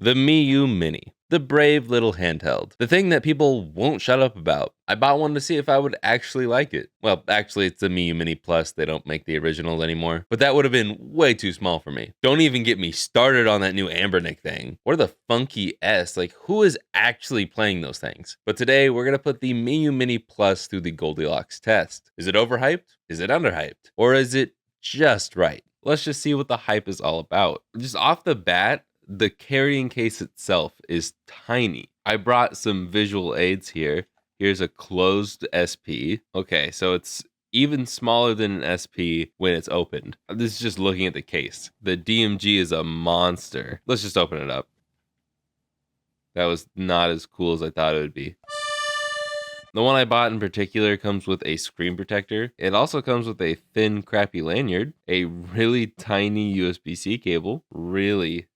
The Miyoo Mini. The brave little handheld. The thing that people won't shut up about. I bought one to see if I would actually like it. Well, actually, it's the Miyoo Mini Plus. They don't make the original anymore. But that would have been way too small for me. Don't even get me started on that new Ambernick thing. Or the Funky S. Like, who is actually playing those things? But today, we're going to put the Miyoo Mini Plus through the Goldilocks test. Is it overhyped? Is it underhyped? Or is it just right? Let's just see what the hype is all about. Just off the bat, the carrying case itself is tiny. I brought some visual aids here. Here's a closed SP. Okay, so it's even smaller than an SP when it's opened. This is just looking at the case. The DMG is a monster. Let's just open it up. That was not as cool as I thought it would be. The one I bought in particular comes with a screen protector. It also comes with a thin, crappy lanyard, a really tiny USB-C cable, really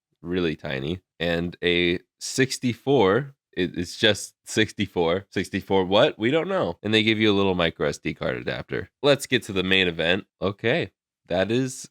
tiny, and a 64. It's just 64. 64 what? We don't know. And they give you a little micro SD card adapter. Let's get to the main event. Okay, that is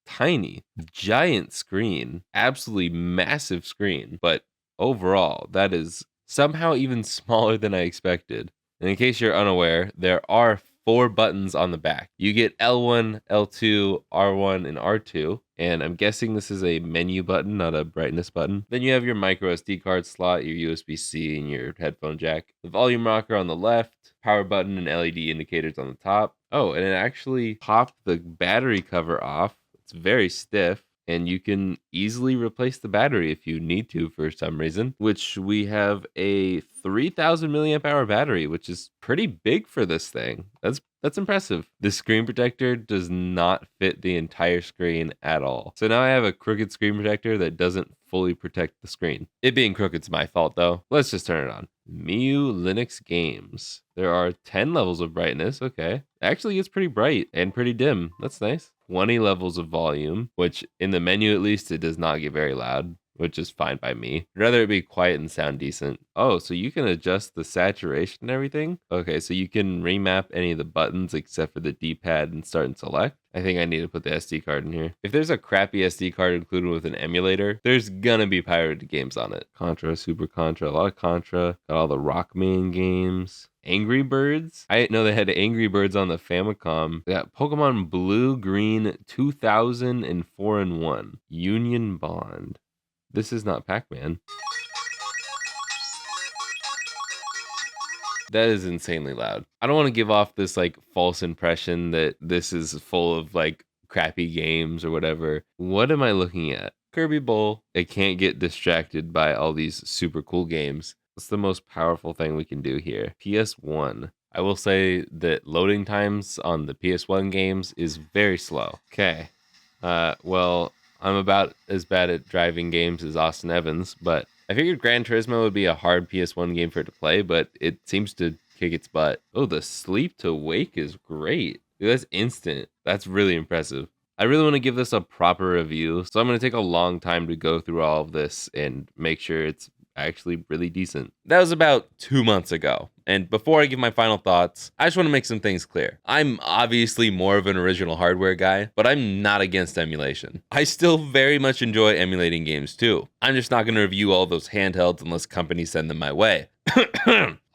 tiny, giant screen, absolutely massive screen, but overall, that is somehow even smaller than I expected. And in case you're unaware, there are 4 buttons on the back. You get L1, L2, R1, and R2. And I'm guessing this is a menu button, not a brightness button. Then you have your micro SD card slot, your USB-C, and your headphone jack. The volume rocker on the left, power button and LED indicators on the top. Oh, and it actually popped the battery cover off. It's very stiff. And you can easily replace the battery if you need to for some reason, which we have a 3000 milliamp hour battery, which is pretty big for this thing. That's impressive. The screen protector does not fit the entire screen at all. So now I have a crooked screen protector that doesn't fully protect the screen. It being crooked's my fault though. Let's just turn it on. Miyoo Linux games. There are 10 levels of brightness. Okay. Actually, it's pretty bright and pretty dim. That's nice. 20 levels of volume, which in the menu at least, it does not get very loud, which is fine by me. I'd rather it be quiet and sound decent. Oh, so you can adjust the saturation and everything? Okay, so you can remap any of the buttons except for the D-pad and start and select. I think I need to put the SD card in here. If there's a crappy SD card included with an emulator, there's gonna be pirated games on it. Contra, Super Contra, a lot of Contra. Got all the Rockman games. Angry Birds? I didn't know they had Angry Birds on the Famicom. They got Pokemon Blue, Green, 2000, and 4 in 1. Union Bond. This is not Pac-Man. That is insanely loud. I don't want to give off this like false impression that this is full of like crappy games or whatever. What am I looking at? Kirby Bowl. I can't get distracted by all these super cool games. What's the most powerful thing we can do here? PS1. I will say that loading times on the PS1 games is very slow. Okay. Well, I'm about as bad at driving games as Austin Evans, but I figured Gran Turismo would be a hard PS1 game for it to play, but it seems to kick its butt. Oh, the sleep to wake is great. Dude, that's instant. That's really impressive. I really want to give this a proper review, so I'm going to take a long time to go through all of this and make sure it's actually really decent. That was about 2 months ago. And before I give my final thoughts, I just want to make some things clear. I'm obviously more of an original hardware guy, but I'm not against emulation. I still very much enjoy emulating games too. I'm just not going to review all those handhelds unless companies send them my way.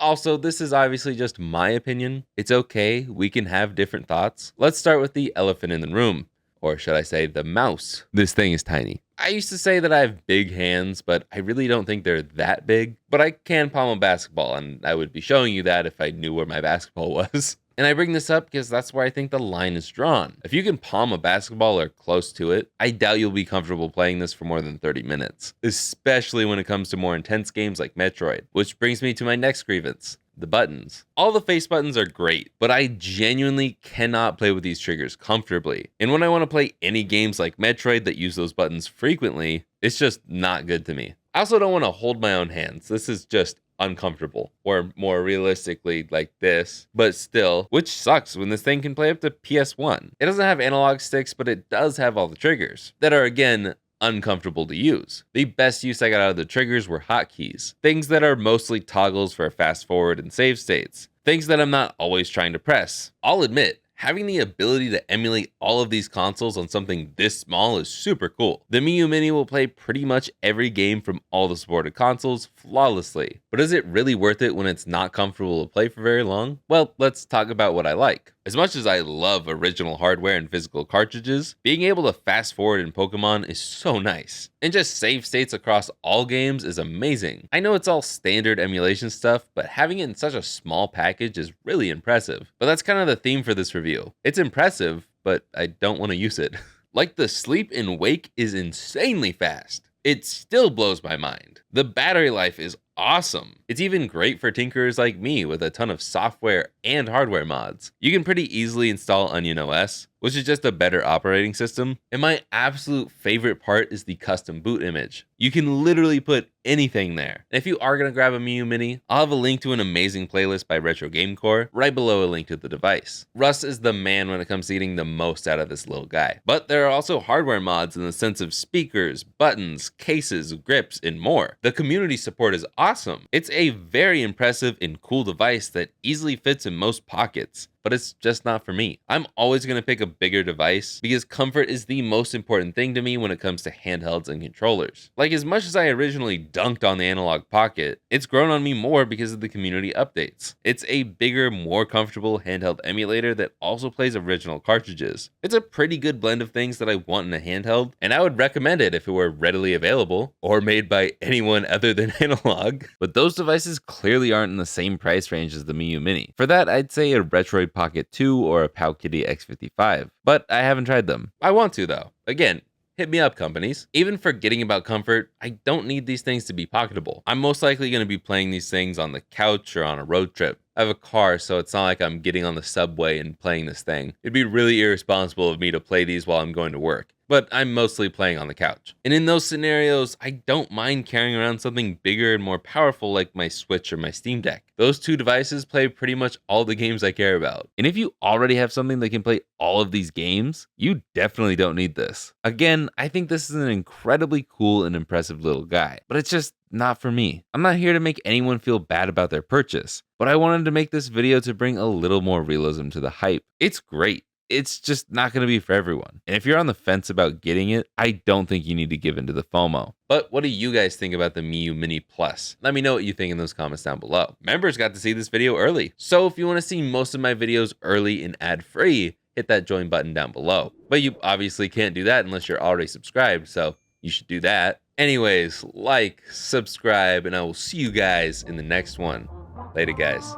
Also, this is obviously just my opinion. It's okay, we can have different thoughts. Let's start with the elephant in the room. Or should I say the mouse? This thing is tiny. I used to say that I have big hands, but I really don't think they're that big. But I can palm a basketball, and I would be showing you that if I knew where my basketball was. And I bring this up because that's where I think the line is drawn. If you can palm a basketball or close to it, I doubt you'll be comfortable playing this for more than 30 minutes. Especially when it comes to more intense games like Metroid. Which brings me to my next grievance. The buttons. All the face buttons are great, but I genuinely cannot play with these triggers comfortably. And when I want to play any games like Metroid that use those buttons frequently, it's just not good to me. I also don't want to hold my own hands. This is just uncomfortable, or more realistically like this, but still, which sucks when this thing can play up to PS1. It doesn't have analog sticks, but it does have all the triggers that are, again, uncomfortable to use. The best use I got out of the triggers were hotkeys, things that are mostly toggles for fast forward and save states, things that I'm not always trying to press. I'll admit, Having the ability to emulate all of these consoles on something this small is super cool. The Miyoo Mini will play pretty much every game from all the supported consoles flawlessly. But is it really worth it when it's not comfortable to play for very long? Well, let's talk about what I like. As much as I love original hardware and physical cartridges, being able to fast forward in Pokemon is so nice. And just save states across all games is amazing. I know it's all standard emulation stuff, but having it in such a small package is really impressive. But that's kind of the theme for this review. It's impressive, but I don't want to use it. Like, the sleep and wake is insanely fast. It still blows my mind. The battery life is awesome. It's even great for tinkerers like me with a ton of software and hardware mods. You can pretty easily install Onion OS, which is just a better operating system. And my absolute favorite part is the custom boot image. You can literally put anything there. And if you are going to grab a Miyoo Mini, I'll have a link to an amazing playlist by Retro Game Core right below a link to the device. Russ is the man when it comes to getting the most out of this little guy. But there are also hardware mods in the sense of speakers, buttons, cases, grips, and more. The community support is awesome. It's a very impressive and cool device that easily fits in most pockets, but it's just not for me. I'm always going to pick a bigger device because comfort is the most important thing to me when it comes to handhelds and controllers. Like, as much as I originally dunked on the Analog Pocket, it's grown on me more because of the community updates. It's a bigger, more comfortable handheld emulator that also plays original cartridges. It's a pretty good blend of things that I want in a handheld, and I would recommend it if it were readily available or made by anyone other than Analog. But those devices clearly aren't in the same price range as the Miyoo Mini. For that, I'd say a Retroid Pocket 2 or a Powkiddy X55, but I haven't tried them. I want to though. Again, hit me up, companies. Even forgetting about comfort, I don't need these things to be pocketable. I'm most likely going to be playing these things on the couch or on a road trip. I have a car, so it's not like I'm getting on the subway and playing this thing. It'd be really irresponsible of me to play these while I'm going to work. But I'm mostly playing on the couch. And in those scenarios, I don't mind carrying around something bigger and more powerful like my Switch or my Steam Deck. Those two devices play pretty much all the games I care about. And if you already have something that can play all of these games, you definitely don't need this. Again, I think this is an incredibly cool and impressive little guy, but it's just not for me. I'm not here to make anyone feel bad about their purchase, but I wanted to make this video to bring a little more realism to the hype. It's great. It's just not going to be for everyone. And if you're on the fence about getting it, I don't think you need to give in to the FOMO. But what do you guys think about the Miyoo Mini Plus? Let me know what you think in those comments down below. Members got to see this video early, so if you want to see most of my videos early and ad-free, hit that join button down below. But you obviously can't do that unless you're already subscribed, so you should do that. Anyways, like, subscribe, and I will see you guys in the next one. Later, guys.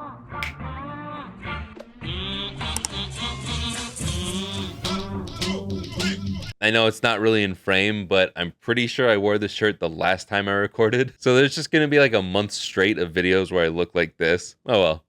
I know it's not really in frame, but I'm pretty sure I wore this shirt the last time I recorded. So there's just gonna be like a month straight of videos where I look like this. Oh well.